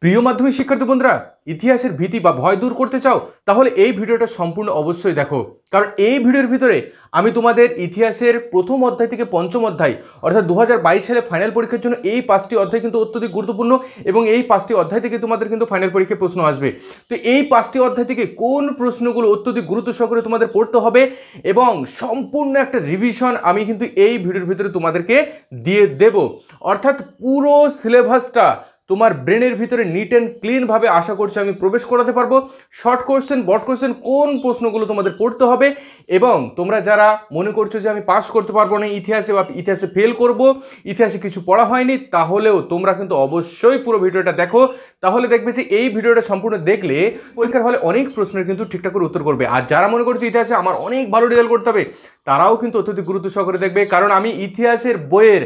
প্রিয় মাধ্যমিক শিক্ষার্থী বন্ধুরা, ইতিহাসের ভীতি বা ভয় দূর করতে চাও তাহলে এই ভিডিওটা সম্পূর্ণ অবশ্যই দেখো। কারণ এই ভিডিওর ভিতরে আমি তোমাদের ইতিহাসের প্রথম অধ্যায় থেকে পঞ্চম অধ্যায় অর্থাৎ 2022 সালে ফাইনাল পরীক্ষার জন্য এই 5টি অধ্যায় কিন্তু অত্যধিক গুরুত্বপূর্ণ এবং এই 5টি অধ্যায় থেকে তোমাদের কিন্তু ফাইনাল পরীক্ষায় প্রশ্ন আসবে। তো এই 5টি অধ্যায় থেকে কোন প্রশ্নগুলো অত্যধিক গুরুত্ব সহকারে তোমাদের পড়তে হবে এবং সম্পূর্ণ একটা রিভিশন আমি কিন্তু এই ভিডিওর ভিতরে তোমাদেরকে দিয়ে দেব। অর্থাৎ পুরো সিলেবাসটা তোমার ব্রেনের ভিতরে নিট অ্যান্ড ক্লিনভাবে আশা করছি আমি প্রবেশ করাতে পারবো। শর্ট কোশ্চেন, বড় কোশ্চেন, কোন প্রশ্নগুলো তোমাদের পড়তে হবে এবং তোমরা যারা মনে করছো যে আমি পাস করতে পারবো না ইতিহাসে বা ইতিহাসে ফেল করব, ইতিহাসে কিছু পড়া হয়নি, তাহলেও তোমরা কিন্তু অবশ্যই পুরো ভিডিওটা দেখো। তাহলে দেখবে যে এই ভিডিওটা সম্পূর্ণ দেখলে পরীক্ষার হলে অনেক প্রশ্নের কিন্তু ঠিকঠাক করে উত্তর করবে। আর যারা মনে করছে ইতিহাসে আমার অনেক ভালো রেজাল্ট করতে হবে, তারাও কিন্তু অত্যধিক গুরুত্ব সহকারে দেখবে। কারণ আমি ইতিহাসের বইয়ের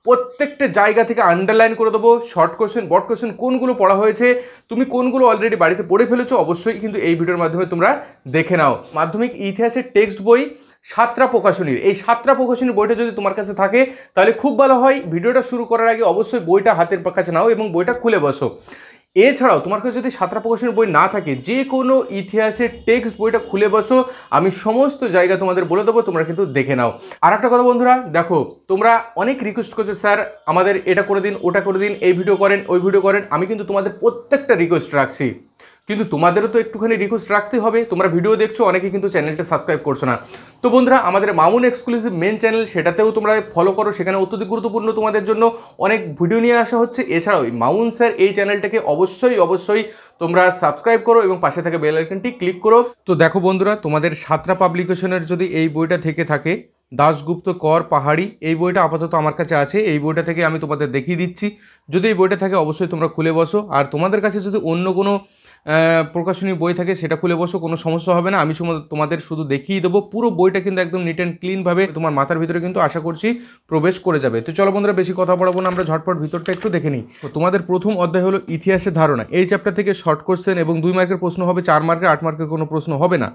প্রত্যেকটা জায়গা থেকে আন্ডারলাইন করে দেবো শর্ট কোশ্চেন, বড় কোশ্চেন কোনগুলো পড়া হয়েছে, তুমি কোনগুলো অলরেডি বাড়িতে পড়ে ফেলেছো, অবশ্যই কিন্তু এই ভিডিওর মাধ্যমে তোমরা দেখে নাও। মাধ্যমিক ইতিহাসের টেক্সট বই সাতরা প্রকাশনীর, এই সাতরা প্রকাশনীর বইটা যদি তোমার কাছে থাকে তাহলে খুব ভালো হয়। ভিডিওটা শুরু করার আগে অবশ্যই বইটা হাতের কাছে নাও এবং বইটা খুলে বসো। এছাড়াও তোমার কাছে যদি সাতরা প্রকাশনের বই না থাকে, যে কোনো ইতিহাসের টেক্সট বইটা খুলে বসো, আমি সমস্ত জায়গা তোমাদের বলে দেবো, তোমরা কিন্তু দেখে নাও। আর একটা কথা বন্ধুরা, দেখো তোমরা অনেক রিকোয়েস্ট করছো স্যার আমাদের এটা করে দিন, ওটা করে দিন, এই ভিডিও করেন, ওই ভিডিও করেন। আমি কিন্তু তোমাদের প্রত্যেকটা রিকোয়েস্ট রাখছি, কিন্তু তোমাদেরও তো একটুখানি রিকোয়েস্ট রাখতে হবে। তোমরা ভিডিও দেখছো, অনেকে কিন্তু চ্যানেলটা সাবস্ক্রাইব করছো না। তো বন্ধুরা, আমাদের মামুন এক্সক্লুসিভ মেন চ্যানেল, সেটাতেও তোমরা ফলো করো, সেখানে অত্যধিক গুরুত্বপূর্ণ তোমাদের জন্য অনেক ভিডিও নিয়ে আসা হচ্ছে। এছাড়াও মামুন স্যার এই চ্যানেলটাকে অবশ্যই তোমরা সাবস্ক্রাইব করো এবং পাশে থাকা বেল আইকনটি ক্লিক করো। তো দেখো বন্ধুরা, তোমাদের সাতরা পাবলিকেশনের যদি এই বইটা থেকে থাকে, দাশগুপ্ত কর পাহাড়ি, এই বইটা আপাতত আমার কাছে আছে। এই বইটা থেকে আমি তোমাদের দেখিয়ে দিচ্ছি। যদি এই বইটা থাকে অবশ্যই তোমরা খুলে বসো। আর তোমাদের কাছে যদি অন্য কোনো প্রকাশনী বই থাকে সেটা খুলে বসো, কোনো সমস্যা হবে না। আমি তোমাদের শুধু দেখিয়ে দেবো। পুরো বইটা কিন্তু একদম নিট অ্যান্ড ক্লিনভাবে তোমার মাথার ভিতরে কিন্তু আশা করছি প্রবেশ করে যাবে। তো চলো বন্ধুরা, বেশি কথা বলবো না, আমরা ঝটপট ভিতরটা একটু দেখে নিই। তো তোমাদের প্রথম অধ্যায় হলো ইতিহাসের ধারণা। এই চ্যাপ্টার থেকে শর্ট কোশ্চেন এবং 2 মার্কের প্রশ্ন হবে, 4 মার্কের, 8 মার্কের কোনো প্রশ্ন হবে না।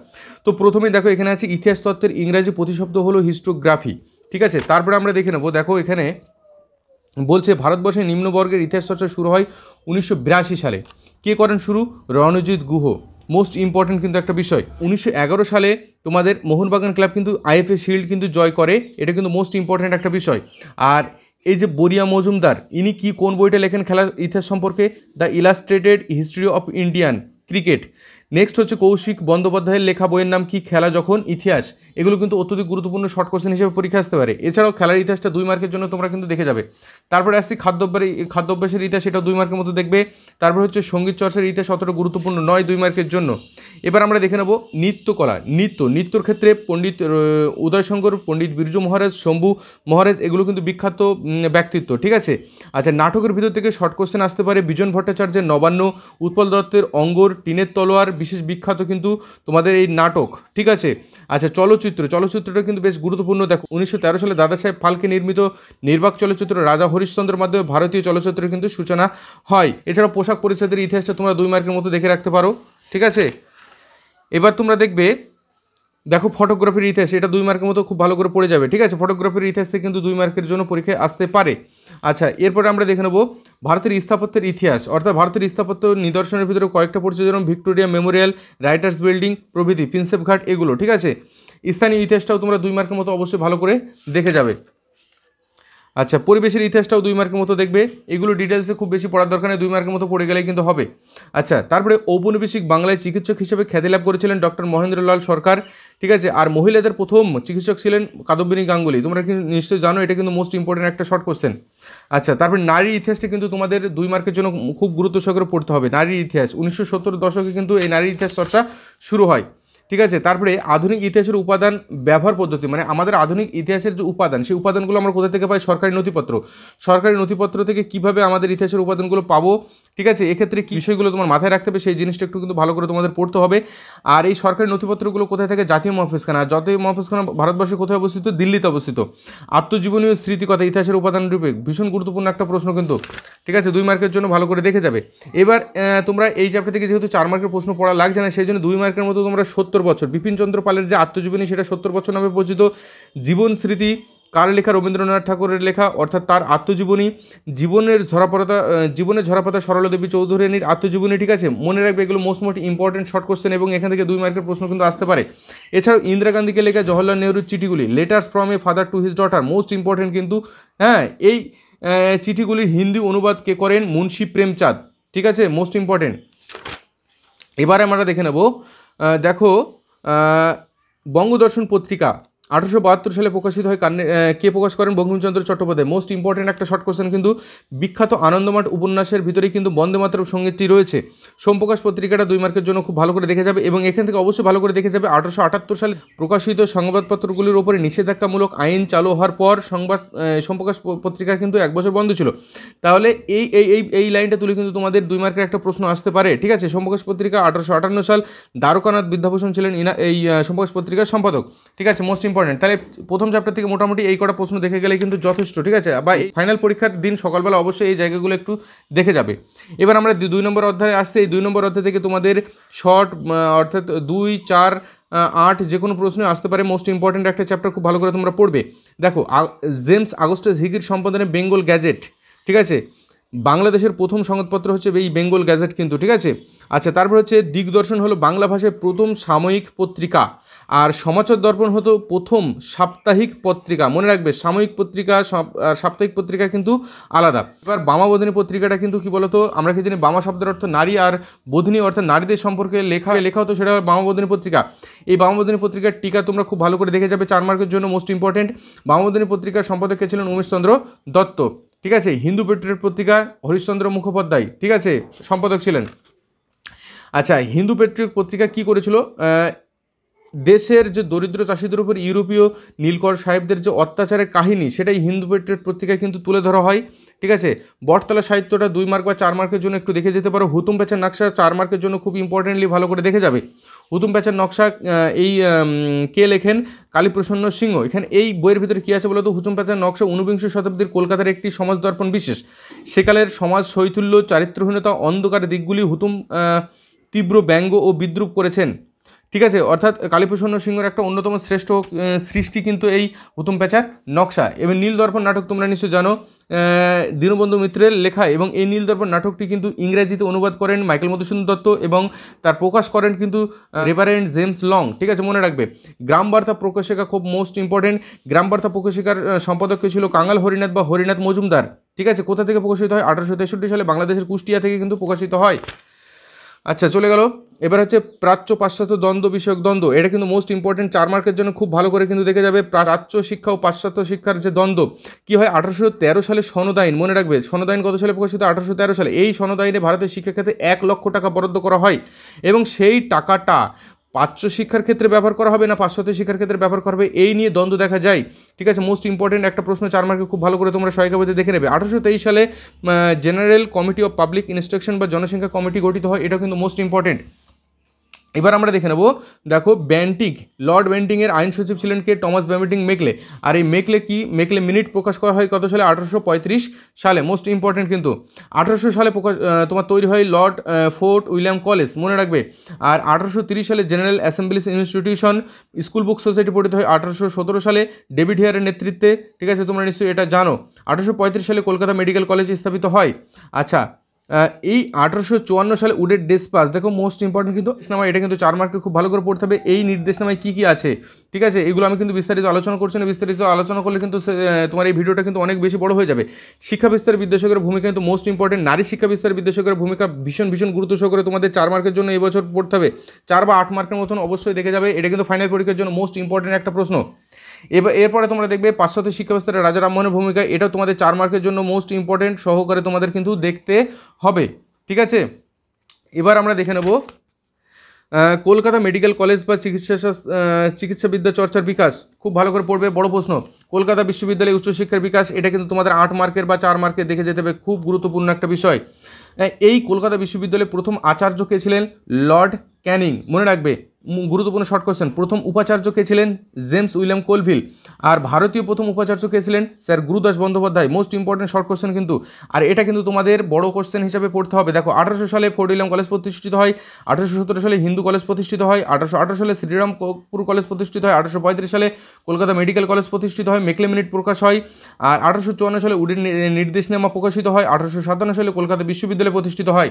তো প্রথমেই দেখো এখানে আছে ইতিহাস তত্ত্বের ইংরাজি প্রতিশব্দ হলো হিস্টোগ্রাফি। ঠিক আছে, তারপরে আমরা দেখে নেবো। দেখো এখানে বলছে ভারতবর্ষের নিম্নবর্গের ইতিহাস চর্চা শুরু হয় 1982 সালে। কে করেন শুরু? রণজিৎ গুহ। মোস্ট ইম্পর্টেন্ট কিন্তু একটা বিষয়। 1911 সালে তোমাদের মোহনবাগান ক্লাব কিন্তু আইএফএ শিল্ড কিন্তু জয় করে, এটা কিন্তু মোস্ট ইম্পর্টেন্ট একটা বিষয়। আর এই যে বরিয়া মজুমদার, ইনি কি কোন বইটা লেখেন খেলার ইতিহাস সম্পর্কে? The illustrated history of Indian cricket. Next হচ্ছে কৌশিক বন্দ্যোপাধ্যায়ের লেখা বইয়ের নাম কি? খেলা যখন ইতিহাস। এগুলো কিন্তু অত্যধিক গুরুত্বপূর্ণ শর্ট কোশ্চেন হিসেবে পরীক্ষা আসতে পারে। এছাড়াও খেলার ইতিহাসটা 2 মার্কের জন্য তোমরা কিন্তু দেখে যাবে। তারপরে আসছি খাদ্যাভ্যাসের ইতিহাস, এটা 2 মার্কের মতো দেখবে। তারপর হচ্ছে সঙ্গীত চর্চার ইতিহাস, অতটা গুরুত্বপূর্ণ নয় 2 মার্কের জন্য। এবার আমরা দেখে নেব নৃত্যকলা। নৃত্যর ক্ষেত্রে পণ্ডিত উদয়শঙ্কর, পণ্ডিত বিরজু মহারাজ, শম্ভু মহারাজ, এগুলো কিন্তু বিখ্যাত ব্যক্তিত্ব। ঠিক আছে। আচ্ছা, নাটকের ভিতর থেকে শর্ট কোশ্চেন আসতে পারে বিজন ভট্টাচার্যের নবান্ন, উৎপল দত্তের অঙ্গর, টিনের তলোয়ার, বিশেষ বিখ্যাত কিন্তু তোমাদের এই নাটক। ঠিক আছে। আচ্ছা, চলচ্চিত্রটা কিন্তু বেশ গুরুত্বপূর্ণ। দেখো 1913 সালে দাদা সাহেব ফালকে নির্মিত নির্বাক চলচ্চিত্র রাজা হরিশ্চন্দ্রের মাধ্যমে ভারতীয় চলচ্চিত্রের কিন্তু সূচনা হয়। এছাড়া পোশাক পরিচ্ছদের ইতিহাসটা তোমরা 2 মার্কের মতো দেখে রাখতে পারো। ঠিক আছে। এবার তোমরা দেখবে, দেখো ফটোগ্রাফির ইতিহাস, এটা 2 মার্কের মতো খুব ভালো করে পড়ে যাবে। ঠিক আছে, ফটোগ্রাফির ইতিহাস থেকে কিন্তু 2 মার্কের জন্য পরীক্ষায় আসতে পারে। আচ্ছা, এরপরে আমরা দেখে নেব ভারতের স্থাপত্যের ইতিহাস, অর্থাৎ ভারতের স্থাপত্য নিদর্শনের ভিতরে কয়েকটা পড়ছে, যেমন ভিক্টোরিয়া মেমোরিয়াল, রাইটার্স বিল্ডিং প্রভৃতি, প্রিন্সেপ ঘাট, এগুলো। ঠিক আছে। স্থানীয় ইতিহাসটাও তোমরা 2 মার্কের মতো অবশ্যই ভালো করে দেখে যাবে। আচ্ছা, পরিবেশের ইতিহাসটাও 2 মার্কের মতো দেখবে। এগুলো ডিটেলসে খুব বেশি পড়ার দরকার নেই, 2 মার্কের মতো পড়ে গেলেই কিন্তু হবে। আচ্ছা, তারপরে ঔপনিবেশিক বাংলায় চিকিৎসক হিসেবে খ্যাতি লাভ করেছিলেন ডক্টর মহেন্দ্রলাল সরকার। ঠিক আছে। আর মহিলাদের প্রথম চিকিৎসক ছিলেন কাদম্বিনী গাঙ্গুলি। তোমরা কিন্তু নিশ্চয়ই জানো, এটা কিন্তু মোস্ট ইম্পর্টেন্ট একটা শর্ট কোশ্চেন। আচ্ছা, তারপরে নারীর ইতিহাসটা কিন্তু তোমাদের 2 মার্কের জন্য খুব গুরুত্ব সহকারে পড়তে হবে। নারীর ইতিহাস 1970 দশকে কিন্তু এই নারীর ইতিহাস চর্চা শুরু হয়। ঠিক আছে। তারপরে আধুনিক ইতিহাসের উপাদান ব্যবহার পদ্ধতি, মানে আমাদের আধুনিক ইতিহাসের যে উপাদান, সেই উপাদানগুলো আমরা কোথা থেকে পাই? সরকারি নথিপত্র থেকে কিভাবে আমাদের ইতিহাসের উপাদানগুলো পাবো। ঠিক আছে। এক্ষেত্রে কী বিষয়গুলো তোমার মাথায় রাখতে হবে সেই জিনিসটা একটু কিন্তু ভালো করে তোমাদের পড়তে হবে। আর এই সরকারি নথিপত্রগুলো কোথায় থাকে? জাতীয় মহাফেজখানা। আর জাতীয় মহাফেজখানা ভারতবর্ষে কোথায় অবস্থিত? দিল্লিতে অবস্থিত। আত্মজীবনীয় স্মৃতিকথা ইতিহাসের উপাদান রূপে, ভীষণ গুরুত্বপূর্ণ একটা প্রশ্ন কিন্তু। ঠিক আছে, 2 মার্কের জন্য ভালো করে দেখে যাবে। এবার তোমরা এই চ্যাপ্টার থেকে যেহেতু 4 মার্কের প্রশ্ন পড়া লাগছে না, সেই জন্য 2 মার্কের মতো তোমরা 70 বছর বিপিন চন্দ্র পালের যে আত্মজীবনী, সেটা 70 বছর নামে পরিচিত। জীবন স্মৃতি কার লেখা? রবীন্দ্রনাথ ঠাকুরের লেখা, অর্থাৎ তার আত্মজীবনী। জীবনের ঝরাপাতা সরলা দেবী চৌধুরানীর আত্মজীবনী, ঠিক আছে। মনে রাখবে এগুলো মোস্ট ইম্পর্টেন্ট শর্ট কোশ্চেন এবং এখান থেকে 2 মার্কের প্রশ্ন কিন্তু আসতে পারে। এছাড়াও ইন্দিরা গান্ধীকে লেখা জওহরলাল নেহরুর চিঠিগুলি, letters from a father to his daughter, most important কিন্তু। হ্যাঁ, এই চিঠিগুলির হিন্দি অনুবাদ কে করেন? মুন্সি প্রেমচাঁদ, ঠিক আছে, মোস্ট ইম্পর্টেন্ট। এবারে আমরা দেখে নেব, দেখো বঙ্গদর্শন পত্রিকা 1872 সালে প্রকাশিত হয়, কে প্রকাশ করেন? বঙ্কিমচন্দ্র চট্টোপাধ্যায়। মোস্ট ইম্পর্টেন্ট একটা শর্ট কোশ্চেন কিন্তু। বিখ্যাত আনন্দমাঠ উপন্যাসের ভিতরেই কিন্তু বন্দে মাতরম সঙ্গীতটি রয়েছে। সোমপ্রকাশ পত্রিকাটা 2 মার্কের জন্য খুব ভালো করে দেখে যাবে এবং এখান থেকে অবশ্যই ভালো করে দেখে যাবে 1878 সালে প্রকাশিত সংবাদপত্রগুলির উপরে নিষেধাজ্ঞামূলক আইন চালু হওয়ার পর সোমপ্রকাশ পত্রিকা কিন্তু 1 বছর বন্ধ ছিল। তাহলে এই লাইনটা তুলে কিন্তু তোমাদের 2 মার্কের একটা প্রশ্ন আসতে পারে, ঠিক আছে। সোমপ্রকাশ পত্রিকা 1858 সাল, দ্বারকানাথ বিদ্যাভূষণ ছিলেন এই সোমপ্রকাশ পত্রিকার সম্পাদক, ঠিক আছে, মোস্ট ইম্পর্টেন্ট। তাহলে প্রথম চ্যাপ্টার থেকে মোটামুটি এই কটা প্রশ্ন দেখে গেলে কিন্তু যথেষ্ট, ঠিক আছে। বা এই ফাইনাল পরীক্ষার দিন সকালবেলা অবশ্যই এই জায়গাগুলো একটু দেখে যাবে। এবার আমরা 2 নম্বর অধ্যায়ে আসছে। এই 2 নম্বর অধ্যায় থেকে তোমাদের শর্ট, অর্থাৎ 2, 4, 8 যে কোনো প্রশ্ন আসতে পারে। মোস্ট ইম্পর্টেন্ট একটা চ্যাপ্টার, খুব ভালো করে তোমরা পড়বে। দেখো জেমস আগস্টাস হিগির সম্পাদনে বেঙ্গল গ্যাজেট, ঠিক আছে। বাংলাদেশের প্রথম সংবাদপত্র হচ্ছে এই বেঙ্গল গ্যাজেট কিন্তু, ঠিক আছে। আচ্ছা, তারপর হচ্ছে দিগদর্শন হলো বাংলা ভাষায় প্রথম সাময়িক পত্রিকা, আর সমাচার দর্পণ হতো প্রথম সাপ্তাহিক পত্রিকা। মনে রাখবে সাময়িক পত্রিকা সাপ্তাহিক পত্রিকা কিন্তু আলাদা। এবার বামাবোধিনী পত্রিকাটা কিন্তু কি বলতো, আমরা কি জানি বামা শব্দের অর্থ নারী, আর বোধিনী অর্থাৎ নারীদের সম্পর্কে লেখা হতো, সেটা বামাবোধিনী পত্রিকা। এই বামাবোধিনী পত্রিকার টিকা তোমরা খুব ভালো করে দেখে যাবে 4 মার্কের জন্য, মোস্ট ইম্পর্টেন্ট। বামাবোধিনী পত্রিকার সম্পাদক কে ছিলেন? উমেশচন্দ্র দত্ত, ঠিক আছে। হিন্দু পেট্রিয়ট পত্রিকা হরিশ্চন্দ্র মুখোপাধ্যায়, ঠিক আছে, সম্পাদক ছিলেন। আচ্ছা, হিন্দু পেট্রিয়ট পত্রিকা কি করেছিল? দেশের যে দরিদ্র চাষিদের উপর ইউরোপীয় নীলকর সাহেবদের যে অত্যাচারের কাহিনী, সেটাই হিন্দু পেট্রিয়ট পত্রিকায় কিন্তু তুলে ধরা হয়, ঠিক আছে। বটতলা সাহিত্যটা 2 মার্ক বা 4 মার্কের জন্য একটু দেখে যেতে পারো। হুতুম প্যাঁচার নকশা 4 মার্কের জন্য খুব ইম্পর্টেন্টলি ভালো করে দেখে যাবে। হুতুম প্যাঁচার নকশা কে লেখেন? কালীপ্রসন্ন সিংহ। এখানে এই বইয়ের ভিতরে কী আছে বলো তো? হুতুম প্যাঁচার নকশা 19 শতাব্দীর কলকাতার একটি সমাজ দর্পণ বিশেষ। সেকালের সমাজ শৈথুল্য, চারিত্রহীনতা, অন্ধকার দিকগুলি হুতুম তীব্র ব্যঙ্গ ও বিদ্রুপ করেছেন, ঠিক আছে। অর্থাৎ কালীপ্রসন্ন সিংহর একটা অন্যতম শ্রেষ্ঠ সৃষ্টি কিন্তু এই হুতুম প্যাঁচার নকশা। এবং নীলদর্পণ নাটক তোমরা নিশ্চয় জানো, দীনবন্ধু মিত্রের লেখা, এবং এই নীলদর্পণ নাটকটি কিন্তু ইংরেজিতে অনুবাদ করেন মাইকেল মধুসূদন দত্ত এবং তার প্রকাশ করেন কিন্তু রেভারেন্ড জেমস লং, ঠিক আছে, মনে রাখবে। গ্রাম বার্তা প্রকাশিকা খুব মোস্ট ইম্পর্টেন্ট। গ্রাম বার্তা প্রকাশিকার সম্পাদক ছিল কাঙাল হরিনাথ বা হরিনাথ মজুমদার, ঠিক আছে। কোথা থেকে প্রকাশিত হয়? 1863 সালে বাংলাদেশের কুষ্টিয়া থেকে কিন্তু প্রকাশিত হয়। আচ্ছা, চলে গেল। এবার হচ্ছে প্রাচ্য পাশ্চাত্য দ্বন্দ্ব বিষয়ক দ্বন্দ্ব, এটা কিন্তু মোস্ট ইম্পর্টেন্ট 4 মার্কের জন্য খুব ভালো করে কিন্তু দেখে যাবে। প্রাচ্য শিক্ষা ও পাশ্চাত্য শিক্ষার যে দ্বন্দ্ব কী হয়? 1813 সালে সনদ আইন, মনে রাখবে সনদ আইন কত সালে প্রকাশিত? 1813 সালে। এই সনদ আইনে ভারতের শিক্ষাক্ষেত্রে 1 লক্ষ টাকা বরাদ্দ করা হয় এবং সেই টাকাটা প্রাচ্য শিক্ষার ক্ষেত্রে ব্যবহার করা হবে না পাশ্চাত্য শিক্ষার ক্ষেত্রে ব্যবহার করা হবে, এই নিয়ে দ্বন্দ্ব দেখা যায়, ঠিক আছে। মোস্ট ইম্পর্টেন্ট একটা প্রশ্ন 4 মার্কে, খুব ভালো করে তোমরা সহায়িকা বইতে দেখে নেবে। 1823 সালে general committee of public instruction বা জনসংখ্যা কমিটি গঠিত হয়, এটা কিন্তু মোস্ট ইম্পর্টেন্ট। এবার আমরা দেখে নেব, দেখো ব্যান্টিক, লর্ড ব্যান্টিংয়ের আইন সচিব ছিলেন কে? Thomas ব্যান্টিং Macaulay. আর এই মেকলে মিনিট প্রকাশ করা হয় কত সালে? 1835 সালে, মোস্ট ইম্পর্টেন্ট কিন্তু। 1800 সালে তোমার তৈরি হয় লর্ড ফোর্ট উইলিয়াম কলেজ, মনে রাখবে। আর 1830 সালে general assembly's institution school book society পঠিত হয় 1817 সালে ডেভিড হেয়ারের নেতৃত্বে, ঠিক আছে, তোমরা নিশ্চয়ই এটা জানো। 1835 সালে কলকাতা মেডিকেল কলেজ স্থাপিত হয়। আচ্ছা, এই 1854 সালে উডের ডেসপাস, দেখো মোস্ট ইম্পর্টেন্ট কিন্তু নির্দেশনামা, এটা কিন্তু 4 মার্কে খুব ভালো করে পড়তে হবে। এই নির্দেশনামায় কী কী আছে, ঠিক আছে, এগুলো আমি কিন্তু বিস্তারিত আলোচনা করছি না। বিস্তারিত আলোচনা করলে কিন্তু তোমার এই ভিডিওটা কিন্তু অনেক বেশি বড় হয়ে যাবে। শিক্ষা বিস্তার বিদ্যাসাগরের ভূমিকা কিন্তু মোস্ট ইম্পর্টেন্ট। নারী শিক্ষা বিস্তার বিদ্যাসাগরের ভূমিকা ভীষণ গুরুত্ব সহকারে তোমাদের 4 মার্কের জন্য এবছর পড়তে হবে। 4 বা 8 মার্কের মতন অবশ্যই দেখে যাবে, এটা কিন্তু ফাইনাল পরীক্ষার জন্য মোস্ট ইম্পর্টেন্ট একটা প্রশ্ন। এরপরে তোমরা দেখবে পাশ্চাত্য শিক্ষা ব্যবস্থার রাজা রামমোহনের ভূমিকা, এটাও তোমাদের 4 মার্কের জন্য মোস্ট ইম্পর্টেন্ট সহকারে তোমাদের কিন্তু দেখতে হবে, ঠিক আছে। এবার আমরা দেখে নেব কলকাতা মেডিকেল কলেজ বা চিকিৎসাবিদ্যা চর্চার বিকাশ, খুব ভালো করে পড়বে, বড় প্রশ্ন। কলকাতা বিশ্ববিদ্যালয়ে উচ্চশিক্ষার বিকাশ, এটা কিন্তু তোমাদের 8 মার্কের বা 4 মার্কের দেখে যেতে হবে, খুব গুরুত্বপূর্ণ একটা বিষয়। এই কলকাতা বিশ্ববিদ্যালয়ের প্রথম আচার্য কে ছিলেন? লর্ড ক্যানিং, মনে রাখবে। গুরুত্বপূর্ণ শর্ট কোশ্চেন, প্রথম উপাচার্য কে ছিলেন? James William Colvile. আর ভারতীয় প্রথম উপাচার্য কে ছিলেন? Sir Gurudas Bandyopadhyay. Most important short question কিন্তু, আর এটা কিন্তু তোমাদের বড় কোশ্চেন হিসাবে পড়তে হবে। দেখো 1800 সালে ফোর্ট উইলিয়াম কলেজ প্রতিষ্ঠিত হয়, 1817 সালে হিন্দু কলেজ প্রতিষ্ঠিত হয়, 1818 সালে শ্রীরামপুর কলেজ প্রতিষ্ঠিত হয়, 1835 সালে কলকাতা মেডিকেল কলেজ প্রতিষ্ঠিত হয়, মেকলে মিনিট প্রকাশ হয়, আর 1854 সালে উডের নির্দেশনামা প্রকাশিত হয়, 1857 সালে কলকাতা বিশ্ববিদ্যালয় প্রতিষ্ঠিত হয়।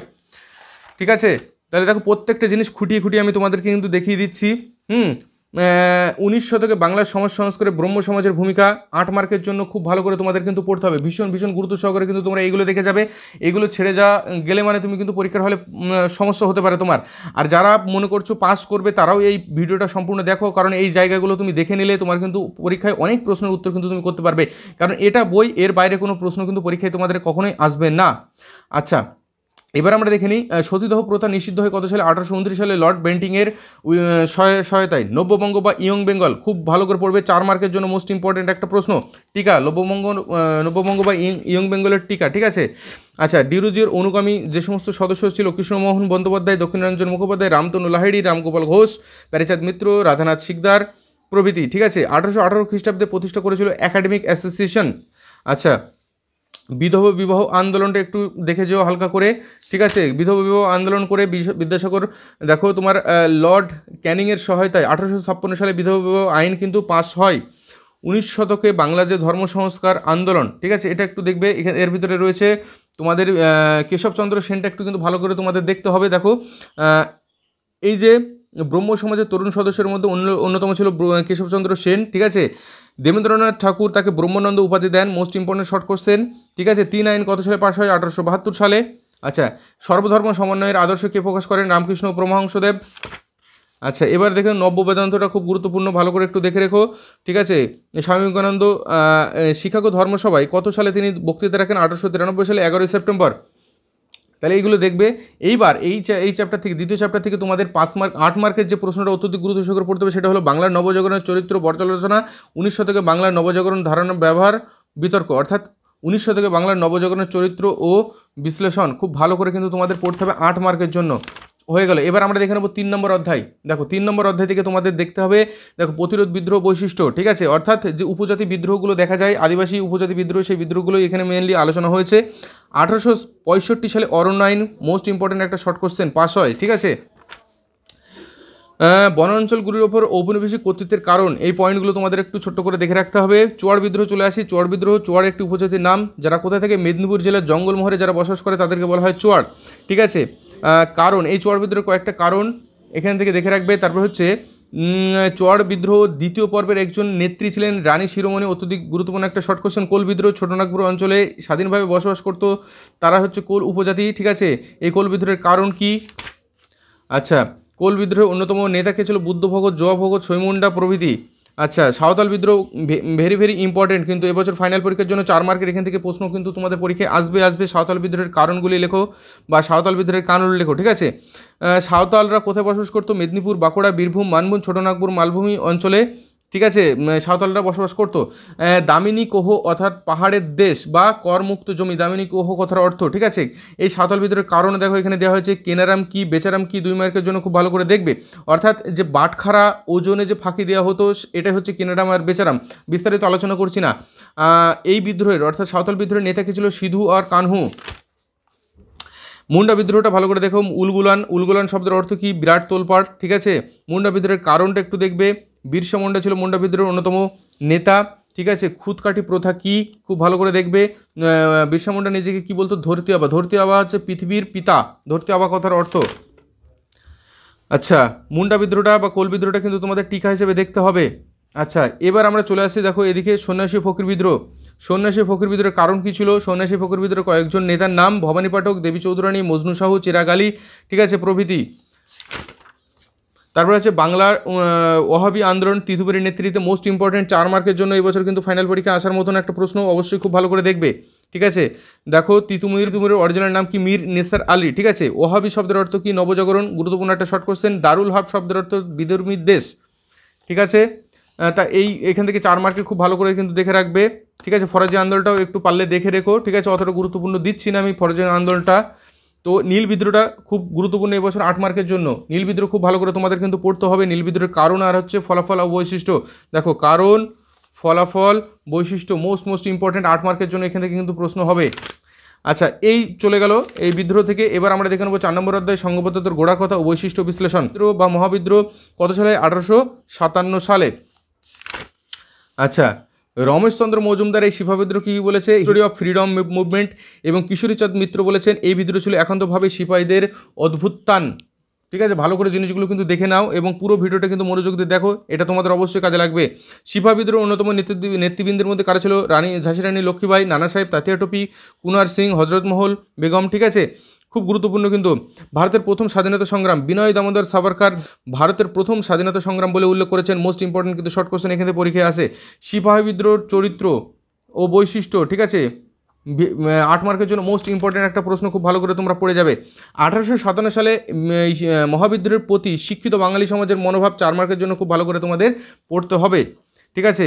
ঠিক আছে, তাহলে দেখো প্রত্যেকটা জিনিস খুঁটিয়ে খুঁটিয়ে আমি তোমাদেরকে কিন্তু দেখিয়ে দিচ্ছি। 19 শতকে বাংলার সমাজ সংস্কারে ব্রহ্ম সমাজের ভূমিকা 8 মার্কের জন্য খুব ভালো করে তোমাদের কিন্তু পড়তে হবে, ভীষণ ভীষণ গুরুত্ব সহকারে কিন্তু তোমরা এইগুলো দেখে যাবে। এইগুলো ছেড়ে গেলে মানে তুমি কিন্তু পরীক্ষার হলে সমস্যা হতে পারে তোমার। আর যারা মনে করছো পাস করবে তারাও এই ভিডিওটা সম্পূর্ণ দেখো, কারণ এই জায়গাগুলো তুমি দেখে নিলে তোমার কিন্তু পরীক্ষায় অনেক প্রশ্নের উত্তর কিন্তু তুমি করতে পারবে, কারণ এটা বই, এর বাইরে কোনো প্রশ্ন কিন্তু পরীক্ষায় তোমাদের কখনোই আসবে না। আচ্ছা, এবার আমরা দেখে নিই সতীদাহ প্রথা নিষিদ্ধ হয় কত সালে? 1829 সালে লর্ড বেন্টিংয়ের সহায়তায়। নব্যবঙ্গ বা ইয়ং বেঙ্গল খুব ভালো করে পড়বে, 4 মার্কের জন্য মোস্ট ইম্পর্টেন্ট একটা প্রশ্ন। টিকা নব্যবঙ্গ বা ইয়ং বেঙ্গলের টিকা। ঠিক আছে, আচ্ছা, ডিরোজিওর অনুগামী যে সমস্ত সদস্য ছিল: কৃষ্ণমোহন বন্দ্যোপাধ্যায়, দক্ষিণরঞ্জন মুখোপাধ্যায়, রামতনু লাহিড়ী, রামগোপাল ঘোষ, প্যারিচাঁদ মিত্র, রাধানাথ শিকদার প্রভৃতি। ঠিক আছে, 1818 খ্রিস্টাব্দে প্রতিষ্ঠা করেছিল একাডেমিক অ্যাসোসিয়েশন। আচ্ছা, বিধবা বিবাহ আন্দোলনটা একটু দেখে যেও হালকা করে। ঠিক আছে, বিধবা বিবাহ আন্দোলন করে বিদ্যাসাগর, দেখো তোমার লর্ড ক্যানিংয়ের সহায়তায় 1856 সালে বিধবা বিবাহ আইন কিন্তু পাস হয়। 19 শতকে বাংলা যে ধর্ম সংস্কার আন্দোলন, ঠিক আছে, এটা একটু দেখবে। এর ভিতরে রয়েছে তোমাদের কেশবচন্দ্র সেনটা একটু কিন্তু ভালো করে তোমাদের দেখতে হবে। দেখো এই যে ব্রহ্ম সমাজের তরুণ সদস্যের মধ্যে অন্যতম ছিল কেশবচন্দ্র সেন। ঠিক আছে, দেবেন্দ্রনাথ ঠাকুর তাকে ব্রহ্মানন্দ উপাধি দেন। Most important short question. ঠিক আছে, 3 আইন কত সালে পাশ হয়? 1872 সালে। আচ্ছা, সর্বধর্ম সমন্বয়ের আদর্শ কে প্রকাশ করেন? রামকৃষ্ণ পরমহংসদেব। আচ্ছা, এবার দেখুন নব্য বেদান্তটা খুব গুরুত্বপূর্ণ, ভালো করে একটু দেখে রেখো। ঠিক আছে, স্বামী বিবেকানন্দ শিকাগো ধর্মসভায় কত সালে তিনি বক্তৃতা রাখেন? 1893 সালে 11 সেপ্টেম্বর। তাহলে এইগুলো দেখবে। এইবার এই চ্যাপ্টার থেকে, দ্বিতীয় চ্যাপ্টার থেকে তোমাদের 5 মার্ক 8 মার্কের যে প্রশ্নটা অত্যধিক গুরুত্ব সহকারে পড়তে হবে সেটা হলো বাংলার নবজাগরণের চরিত্র পর্যালোচনা। 19 শতকে বাংলার নবজাগরণ ধারণা ব্যবহার বিতর্ক, অর্থাৎ 19 শতকে বাংলার নবজাগরণের চরিত্র ও বিশ্লেষণ খুব ভালো করে কিন্তু তোমাদের পড়তে হবে 8 মার্কের জন্য। হয়ে গেল। এবার আমরা দেখে নেব 3 নম্বর অধ্যায়। দেখো 3 নম্বর অধ্যায় থেকে তোমাদের দেখতে হবে, দেখো প্রতিরোধ বিদ্রোহ বৈশিষ্ট্য। ঠিক আছে, অর্থাৎ যে উপজাতি বিদ্রোহগুলো দেখা যায়, আদিবাসী উপজাতি বিদ্রোহ, সেই বিদ্রোহগুলো এখানে মেনলি আলোচনা হয়েছে। 1865 সালে অরণ্য আইন, মোস্ট ইম্পর্টেন্ট একটা শর্ট কোশ্চেন পাস হয়। ঠিক আছে, বনাঞ্চলগুলির ওপর ঔপনিবেশিক কর্তৃত্বের কারণ, এই পয়েন্টগুলো তোমাদের একটু ছোট্ট করে দেখে রাখতে হবে। চোয়ার বিদ্রোহ চলে আসি। চোয়ার বিদ্রোহ, চোয়ার একটি উপজাতির নাম, যারা কোথায় থেকে? মেদিনীপুর জেলার জঙ্গলমহলে যারা বসবাস করে তাদেরকে বলা হয় চোয়ার। ঠিক আছে, কারণ এই চোয়ার বিদ্রোহের কয়েকটা কারণ এখান থেকে দেখে রাখবে। তারপর হচ্ছে চোয়ার বিদ্রোহ দ্বিতীয় পর্বের একজন নেত্রী ছিলেন রানী শিরোমণি, অত্যধিক গুরুত্বপূর্ণ একটা শর্ট কোশ্চেন। কোল বিদ্রোহ ছোটনাগপুর অঞ্চলে স্বাধীনভাবে বসবাস করতো, তারা হচ্ছে কোল উপজাতি। ঠিক আছে, এই কোল বিদ্রোহের কারণ কি? আচ্ছা, কোল বিদ্রোহের অন্যতম নেতা কে ছিল? বুদ্ধভগত, জোয়া ভগত, সৈমুন্ডা প্রভৃতি। আচ্ছা, সাঁওতাল বিদ্রোহ ভেরি ভেরি ইম্পর্টেন্ট, কিন্তু এবছর ফাইনাল পরীক্ষার জন্য 4 মার্কের এখান থেকে প্রশ্ন কিন্তু তোমাদের পরীক্ষায় আসবে। সাঁওতাল বিদ্রোহের কারণগুলি লেখো বা সাঁওতাল বিদ্রোহের কারণ লেখো। ঠিক আছে, সাঁওতালরা কোথায় বসবাস করতো? মেদিনীপুর, বাঁকুড়া, বীরভূম, মানভূম, ছোটনাগপুর মালভূমি অঞ্চলে। ঠিক আছে, সাঁওতালরা বসবাস করতো। দামিনী কোহ অর্থাৎ পাহাড়ের দেশ বা করমুক্ত জমি, দামিনী কোহ কথার অর্থ। ঠিক আছে, এই সাঁওতাল বিদ্রোহের কারণে দেখো এখানে দেওয়া হয়েছে কেনারাম কি, বেচারাম কি, 2 মার্কের জন্য খুব ভালো করে দেখবে। অর্থাৎ যে বাটখারা ওজনে যে ফাঁকি দেওয়া হতো এটাই হচ্ছে কেনারাম আর বেচারাম, বিস্তারিত আলোচনা করছি না। এই বিদ্রোহের অর্থাৎ সাঁওতাল বিদ্রোহের নেতা কে ছিল? সিধু আর কানহু। মুন্ডা বিদ্রোহটা ভালো করে দেখো। উলগুলান শব্দের অর্থ কি? বিরাট তোলপাড়। ঠিক আছে, মুন্ডা বিদ্রোহের কারণটা একটু দেখবে। বিরসা মুন্ডা ছিল মুন্ডা বিদ্রোহের অন্যতম নেতা। ঠিক আছে, খুদকাঠি প্রথা কি? খুব ভালো করে দেখবে। বিরসা মুন্ডা নিজেকে কি বলতো? ধরতি আবা। ধরতি আবা হচ্ছে পৃথিবীর পিতা, ধরতি আবা কথার অর্থ। আচ্ছা, মুন্ডা বিদ্রোহটা বা কোল বিদ্রোহটা কিন্তু তোমাদের টিকা হিসেবে দেখতে হবে। আচ্ছা, এবার আমরা চলে আসছি, দেখো এদিকে সন্ন্যাসী ফকির বিদ্রোহ। সন্ন্যাসী ফকির বিদ্রোহের কারণ কী ছিল? সন্ন্যাসী ফকির বিদ্রোহের কয়েকজন নেতার নাম: ভবানী পাঠক, দেবী চৌধুরানী, মজনু সাহু, চিরাগ আলী। ঠিক আছে, প্রভৃতি। তারপরে হচ্ছে বাংলার ওয়াহাবি আন্দোলন, তিতুমিরের নেতৃত্বে, মোস্ট ইম্পর্টেন্ট 4 মার্কের জন্য এই বছর কিন্তু ফাইনাল পরীক্ষা আসার মতন একটা প্রশ্ন, অবশ্যই খুব ভালো করে দেখবে। ঠিক আছে, দেখো তিতুমিরের অরিজিনাল নাম কি? মীর নেসার আলী। ঠিক আছে, ওয়াহাবি শব্দের অর্থ কি? নবজাগরণ, গুরুত্বপূর্ণ একটা শর্ট কোশ্চেন। দারুল হাব শব্দের অর্থ বিধর্মীর দেশ। ঠিক আছে, তা এখান থেকে 4 মার্কে খুব ভালো করে কিন্তু দেখে রাখবে। ঠিক আছে, ফরাজি আন্দোলনটাও একটু পারলে দেখে রেখো। ঠিক আছে, অতটা গুরুত্বপূর্ণ দিচ্ছি না আমি ফরাজি আন্দোলনটা। তো নীল বিদ্রোহটা খুব গুরুত্বপূর্ণ এবছর 8 মার্কের জন্য। নীল বিদ্রোহ খুব ভালো করে তোমাদের কিন্তু পড়তে হবে। নীল বিদ্রোহের কারণ আর হচ্ছে ফলাফল ও বৈশিষ্ট্য। দেখো কারণ, ফলাফল, বৈশিষ্ট্য মোস্ট ইম্পর্টেন্ট 8 মার্কের জন্য এখান থেকে কিন্তু প্রশ্ন হবে। আচ্ছা, এই চলে গেল এই বিদ্রোহ থেকে। এবার আমরা দেখে নেবো 4 নম্বর অধ্যায় সংঘবদ্ধতার গোড়ার কথা ও বৈশিষ্ট্য বিশ্লেষণ। বিদ্রোহ বা মহাবিদ্রোহ কত সালে? 1857 সালে। আচ্ছা, রমেশচন্দ্র মজুমদার এই সিপাহী বিদ্রোহ কী বলেছে? History of freedom movement. এবং কিশোরীচাঁদ মিত্র বলেছেন এই বিদ্রোহ ছিল একান্তভাবে সিপাহীদের অদ্ভুত্থান। ঠিক আছে, ভালো করে জিনিসগুলো কিন্তু দেখে নাও এবং পুরো ভিডিওটা কিন্তু মনোযোগ দিয়ে দেখো, এটা তোমাদের অবশ্যই কাজে লাগবে। সিপাহী বিদ্রোহ অন্যতম নেতৃবৃন্দের মধ্যে কারা ছিল? ঝাঁসি রানী লক্ষ্মীবাই, নানা সাহেব, তাতিয়া টুপি, কুনার সিং, হজরত মহল বেগম। ঠিক আছে, খুব গুরুত্বপূর্ণ কিন্তু। ভারতের প্রথম স্বাধীনতা সংগ্রাম, বিনয় দামোদর সাভারকার ভারতের প্রথম স্বাধীনতা সংগ্রাম বলে উল্লেখ করেছেন। মোস্ট ইম্পর্টেন্ট কিন্তু শর্ট কোশ্চেন এখানে পরীক্ষায় আসে। সিপাহী বিদ্রোহের চরিত্র ও বৈশিষ্ট্য, ঠিক আছে, 8 মার্কের জন্য মোস্ট ইম্পর্টেন্ট একটা প্রশ্ন, খুব ভালো করে তোমরা পড়ে যাবে। 1857 সালে মহাবিদ্রোহের প্রতি শিক্ষিত বাঙালি সমাজের মনোভাব 4 মার্কের জন্য খুব ভালো করে তোমাদের পড়তে হবে। ঠিক আছে,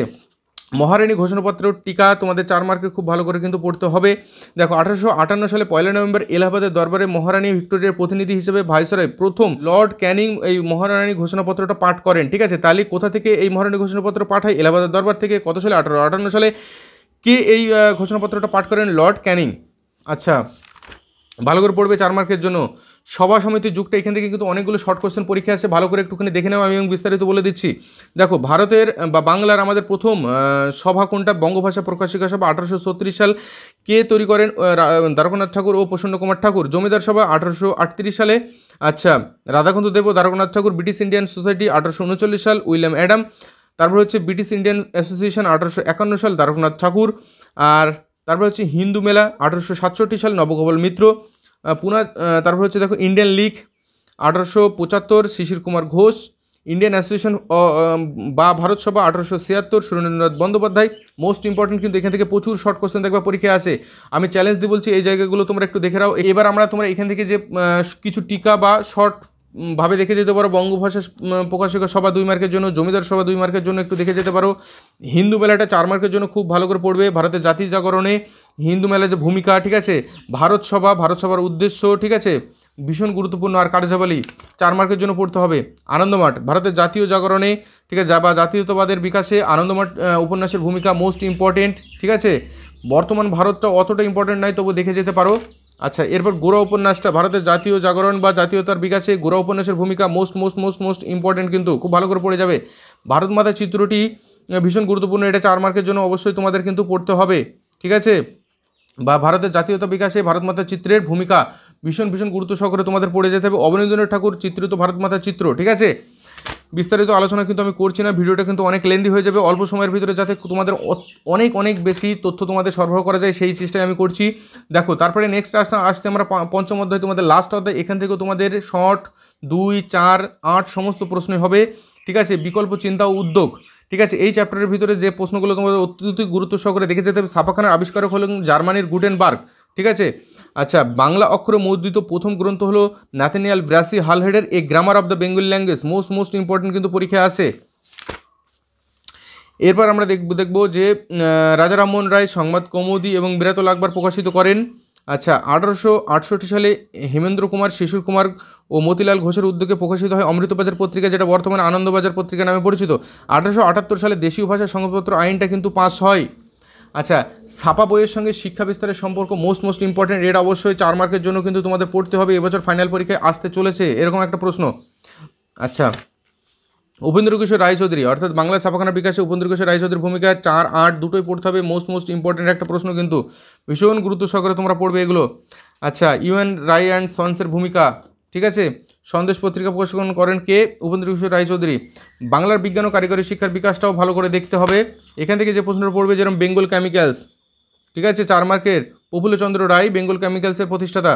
মহারানী ঘোষণাপত্র টিকা তোমাদের 4 মার্কের খুব ভালো করে কিন্তু পড়তে হবে। দেখো 1858 সালে 1 নভেম্বর এলাহাবাদের দরবারে মহারানী ভিক্টোরিয়ার প্রতিনিধি হিসেবে ভাইসরয় প্রথম লর্ড ক্যানিং এই মহারানী ঘোষণাপত্রটা পাঠ করেন। ঠিক আছে, তাহলে কোথা থেকে এই মহারানী ঘোষণাপত্র পাঠায়? এলাহাবাদের দরবার থেকে। কত সালে? 1858 সালে। কে এই ঘোষণাপত্রটা পাঠ করেন? লর্ড ক্যানিং। আচ্ছা, ভালো করে পড়বে 4 মার্কের জন্য। সভা সমিতির যুগটা এখান থেকে কিন্তু অনেকগুলো শর্ট কোশ্চেন পরীক্ষা আছে, ভালো করে একটুখানি দেখে নেওয়া আমি এবং বিস্তারিত বলে দিচ্ছি। দেখো ভারতের বা বাংলার আমাদের প্রথম সভা কোনটা? বঙ্গভাষা প্রকাশিকা সভা 1836 সাল। কে তৈরি করেন? দ্বারকানাথ ঠাকুর ও প্রসন্ন কুমার ঠাকুর। জমিদার সভা 1838 সালে। আচ্ছা, রাধাকান্ত দেব ও দ্বারকানাথ ঠাকুর। ব্রিটিশ ইন্ডিয়ান সোসাইটি 1839 সাল, উইলিয়াম অ্যাডাম। তারপর হচ্ছে ব্রিটিশ ইন্ডিয়ান অ্যাসোসিয়েশন 1851 সাল, দ্বারকানাথ ঠাকুর। আর তারপর হচ্ছে হিন্দু মেলা 1867 সাল, নবগোপাল মিত্র। তারপর হচ্ছে দেখো ইন্ডিয়ান লীগ 1875, শিশির কুমার ঘোষ। ইন্ডিয়ান অ্যাসোসিয়েশন বা ভারত সভা 1876, সুরেন্দ্রনাথ বন্দ্যোপাধ্যায়। মোস্ট ইম্পর্টেন্ট কিন্তু এখান থেকে প্রচুর শর্ট কোশ্চেন দেখবা পরীক্ষায় আসে। আমি চ্যালেঞ্জ দিয়ে বলছি এই জায়গাগুলো তোমরা একটু দেখে নাও। এবার আমরা তোমরা এখান থেকে যে কিছু টিকা বা শর্ট ভাবে দেখে যেতে পারো। বঙ্গভাষা প্রকাশিকা সভা 2 মার্কের জন্য, জমিদার সভা 2 মার্কের জন্য একটু দেখে যেতে পারো। হিন্দু মেলাটা 4 মার্কের জন্য খুব ভালো করে পড়বে। ভারতের জাতীয় জাগরণে হিন্দু মেলার যে ভূমিকা, ঠিক আছে, ভারত সভার উদ্দেশ্য, ঠিক আছে, ভীষণ গুরুত্বপূর্ণ। আর কার্যাবলী 4 মার্কের জন্য পড়তে হবে। আনন্দমাঠ ভারতের জাতীয় জাগরণে, ঠিক আছে, বা জাতীয়তাবাদের বিকাশে আনন্দমাঠ উপন্যাসের ভূমিকা মোস্ট ইম্পর্টেন্ট। ঠিক আছে, বর্তমান ভারতটা অতটা ইম্পর্টেন্ট নয়, তবু দেখে যেতে পারো। আচ্ছা, এরপর গোরা উপন্যাসটা ভারতের জাতীয় জাগরণ বা জাতীয়তার বিকাশে গোরা উপন্যাসের ভূমিকা মোস্ট ইম্পর্টেন্ট, কিন্তু খুব ভালো করে পড়ে যাবে। ভারত মাতা চিত্রটি ভীষণ গুরুত্বপূর্ণ, এটা 4 মার্কের জন্য অবশ্যই তোমাদের কিন্তু পড়তে হবে। ঠিক আছে, বা ভারতের জাতীয়তা বিকাশে ভারত মাতার চিত্রের ভূমিকা ভীষণ গুরুত্ব সহকারে তোমাদের পড়ে যেতে হবে। অবনীন্দ্রনাথ ঠাকুর চিত্রিত ভারত মাতার চিত্র। ঠিক আছে, বিস্তারিত আলোচনা কিন্তু আমি করছি না, ভিডিওটা কিন্তু অনেক লেন্দি হয়ে যাবে। অল্প সময়ের ভিতরে যাতে তোমাদের অনেক বেশি তথ্য তোমাদের সরবরাহ করা যায় সেই চেষ্টায় আমি করছি। দেখো তারপরে নেক্সট আসছে আমরা 5ম অধ্যায়, তোমাদের লাস্ট অধ্যায়। এখান থেকেও তোমাদের শর্ট 2, 4, 8 সমস্ত প্রশ্নই হবে। ঠিক আছে, বিকল্প চিন্তা ও উদ্যোগ। ঠিক আছে, এই চ্যাপ্টারের ভিতরে যে প্রশ্নগুলো তোমাদের অত্যধিক গুরুত্ব সহকারে দেখে যেতে হবে। ছাপাখানার আবিষ্কারক হলেন জার্মানির গুটেনবার্গ। ঠিক আছে, আচ্ছা, বাংলা অক্ষরে মুদ্রিত প্রথম গ্রন্থ হলো নাথানিয়াল ব্রাসি হালহেডের a grammar of the Bengal language. Most important কিন্তু পরীক্ষায় আসে। এরপর আমরা দেখব যে রাজা রামমোহন রায় সংবাদ কৌমুদি এবং বিরাতল আকবর প্রকাশিত করেন। আচ্ছা, 1868 সালে হেমেন্দ্র কুমার, শিশুর কুমার ও মতিলাল ঘোষের উদ্যোগে প্রকাশিত হয় অমৃতবাজার পত্রিকা, যেটা বর্তমানে আনন্দবাজার পত্রিকা নামে পরিচিত। 1878 সালে দেশীয় ভাষা সংবাদপত্র আইনটা কিন্তু পাস হয়। আচ্ছা, ছাপা বইয়ের সঙ্গে শিক্ষা বিস্তারের সম্পর্ক মোস্ট ইম্পর্টেন্ট, এটা অবশ্যই 4 মার্কের জন্য কিন্তু তোমাদের পড়তে হবে। এবছর ফাইনাল পরীক্ষায় আসতে চলেছে এরকম একটা প্রশ্ন। আচ্ছা, উপেন্দ্র কিশোর রায়চৌধুরী অর্থাৎ বাংলা ছাপাখানার বিকাশে উপেন্দ্র কিশোর রায়চৌধুরীর ভূমিকা 4, 8 দুটোই পড়তে হবে। মোস্ট ইম্পর্টেন্ট একটা প্রশ্ন, কিন্তু ভীষণ গুরুত্ব সহকারে তোমরা পড়বে এগুলো। আচ্ছা, ইউএন রায় অ্যান্ড সন্সের ভূমিকা। ঠিক আছে, সন্দেশ পত্রিকা প্রকাশন করেন কে? উপেন্দ্র কিশোর রায়চৌধুরী। বাংলার বিজ্ঞান ও কারিগরি শিক্ষার বিকাশটাও ভালো করে দেখতে হবে। এখান থেকে যে প্রশ্নটা পড়বে, যেরকম বেঙ্গল কেমিক্যালস, ঠিক আছে, 4 মার্কের। প্রফুল্লচন্দ্র রায় বেঙ্গল কেমিক্যালসের প্রতিষ্ঠাতা,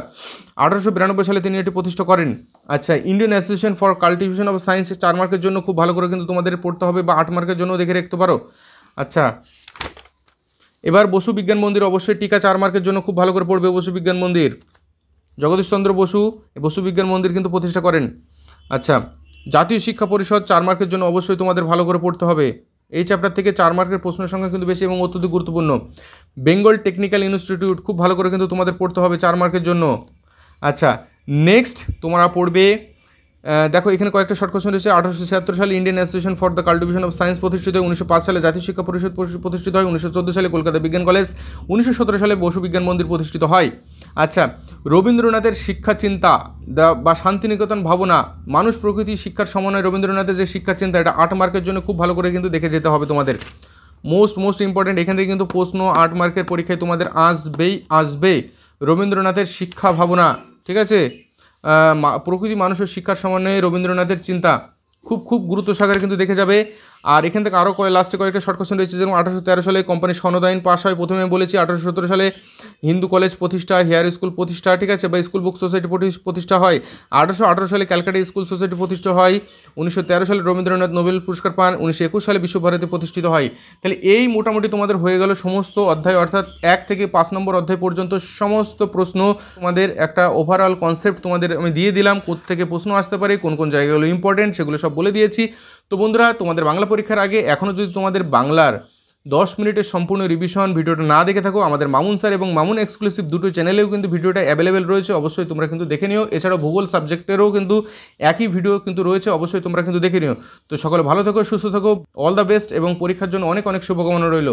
1892 সালে তিনি এটি প্রতিষ্ঠা করেন। আচ্ছা, Indian association for cultivation of science 4 মার্কের জন্য খুব ভালো করে কিন্তু তোমাদের পড়তে হবে, বা 8 মার্কের জন্য দেখে রাখতে পারো। আচ্ছা, এবার বসু বিজ্ঞান মন্দির অবশ্যই টিকা 4 মার্কের জন্য খুব ভালো করে পড়বে। বসু বিজ্ঞান মন্দির, জগদীশচন্দ্র বসু বসু বিজ্ঞান মন্দির কিন্তু প্রতিষ্ঠা করেন। আচ্ছা, জাতীয় শিক্ষা পরিষদ 4 মার্কের জন্য অবশ্যই তোমাদের ভালো করে পড়তে হবে। এই চ্যাপ্টার থেকে 4 মার্কের প্রশ্নের সংখ্যা কিন্তু বেশি এবং অত্যধিক গুরুত্বপূর্ণ। বেঙ্গল টেকনিক্যাল ইনস্টিটিউট খুব ভালো করে কিন্তু তোমাদের পড়তে হবে 4 মার্কের জন্য। আচ্ছা, নেক্সট তোমরা পড়বে, দেখো এখানে কয়েকটা শর্ট কোশ্চেন রয়েছে। 1876 সালে Indian association for the cultivation of science প্রতিষ্ঠিত হয়। 1905 সালে জাতীয় শিক্ষা পরিষদ প্রতিষ্ঠিত হয়। 1914 সালে কলকাতা বিজ্ঞান কলেজ, 1917 সালে বসু বিজ্ঞান মন্দির প্রতিষ্ঠিত হয়। আচ্ছা, রবীন্দ্রনাথের শিক্ষা চিন্তা বা শান্তিনিকেতন ভাবনা, মানুষ প্রকৃতি শিক্ষার সমন্বয়, রবীন্দ্রনাথের যে শিক্ষা চিন্তা, এটা 8 মার্কের জন্য খুব ভালো করে কিন্তু দেখে যেতে হবে তোমাদের। মোস্ট ইম্পর্টেন্ট, এখান থেকে কিন্তু প্রশ্ন 8 মার্কের পরীক্ষায় তোমাদের আসবে। রবীন্দ্রনাথের শিক্ষা ভাবনা, ঠিক আছে, প্রকৃতি মানুষের শিক্ষার সমন্বয়ে রবীন্দ্রনাথের চিন্তা, খুব গুরুত্ব সহকারে কিন্তু দেখে যাবে। আর এখান থেকে আরও লাস্টে কয়েকটা শর্ট কোশ্চেন রয়েছে, যেমন 1813 সালে কোম্পানির সনদ আইন পাস হয়, প্রথমে বলেছি। 1817 সালে হিন্দু কলেজ প্রতিষ্ঠা, হেয়ার স্কুল প্রতিষ্ঠা, ঠিক আছে, বা স্কুল বুক সোসাইটি প্রতিষ্ঠা হয়। 1818 সালে ক্যালকাটা স্কুল সোসাইটি প্রতিষ্ঠা হয়। 1913 সালে রবীন্দ্রনাথ নোবেল পুরস্কার পান। 1921 সালে বিশ্বভারতী প্রতিষ্ঠিত হয়। তাহলে এই মোটামুটি তোমাদের হয়ে গেল সমস্ত অধ্যায়, অর্থাৎ 1 থেকে 5 নম্বর অধ্যায় পর্যন্ত সমস্ত প্রশ্ন। তোমাদের একটা ওভারঅল কনসেপ্ট তোমাদের আমি দিয়ে দিলাম, কোত্থেকে প্রশ্ন আসতে পারে, কোন কোন জায়গাগুলো ইম্পর্টেন্ট, সেগুলো সব বলে দিয়েছি। তো বন্ধুরা, তোমাদের বাংলা পরীক্ষার আগে এখনও যদি তোমাদের বাংলার 10 মিনিটের সম্পূর্ণ রিভিশন ভিডিওটা না দেখে থাকো, আমাদের মামুন স্যার এবং মামুন এক্সক্লুসিভ দুটো চ্যানেলেও কিন্তু ভিডিওটা অ্যাভেলেবেল রয়েছে, অবশ্যই তোমরা কিন্তু দেখে নিও। এছাড়াও ভূগোল সাবজেক্টেরও কিন্তু একই ভিডিও কিন্তু রয়েছে, অবশ্যই তোমরা কিন্তু দেখে নিও। তো সকলে ভালো থেকো, সুস্থ থাকো, অল দ্য বেস্ট, এবং পরীক্ষার জন্য অনেক শুভকামনা রইল।